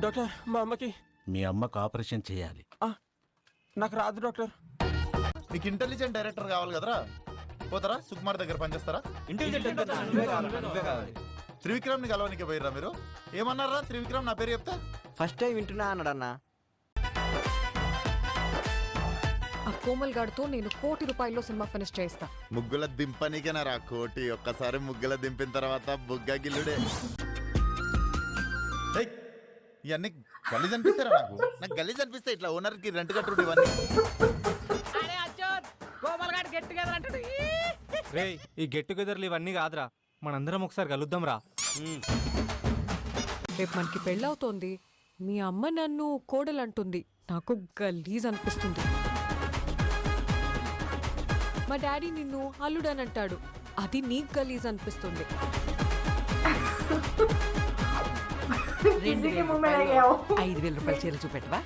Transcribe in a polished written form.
Doctor మా అమ్మకి మీ అమ్మకు ఆపరేషన్ చేయాలి. నాకు రాదు డాక్టర్. నీకు ఇంటెలిజెంట్ డైరెక్టర్ కావాలి కదరా, పోతారా సుకుమార్ దగ్గర పనిచేస్తారా? త్రివిక్రమ్ ని కలవనికి పోయిరా మీరు? ఏమన్నారా త్రివిక్రమ్ నా పేరు చెప్తా? ఫస్ట్ టైం వింటున్నా అన్నాడన్నా. ఆ కోమల్ గాడితో నేను ₹1 కోటి సినిమా ఫినిష్ చేస్తా. ముగ్గుల దింపనికేనా రా కోటి, ఒక్కసారి ముగ్గుల దింపిన తర్వాత బుగ్గ గిల్లుడే. ఇవన్నీ గలీజ్ అనిపిస్తారా? నాకు గలీజ్ అనిపిస్తే ఇట్లా ఓనర్ కి రెంట్ కట్టుడు ఇవన్నీ. ఈ గెట్ టుగెదర్లు ఇవన్నీ కాదురా, మనందరం ఒకసారి కలుద్దాం రా. రేపు మనకి పెళ్ళవుతోంది, మీ అమ్మ నన్ను కోడలంటుంది, నాకు గలీజ్ అనిపిస్తుంది. మా డాడీ నిన్ను అల్లుడని అంటాడు, అది నీకు గలీజ్ అనిపిస్తుంది. 5,000 రూపాయల చీర చూపెట్టవా?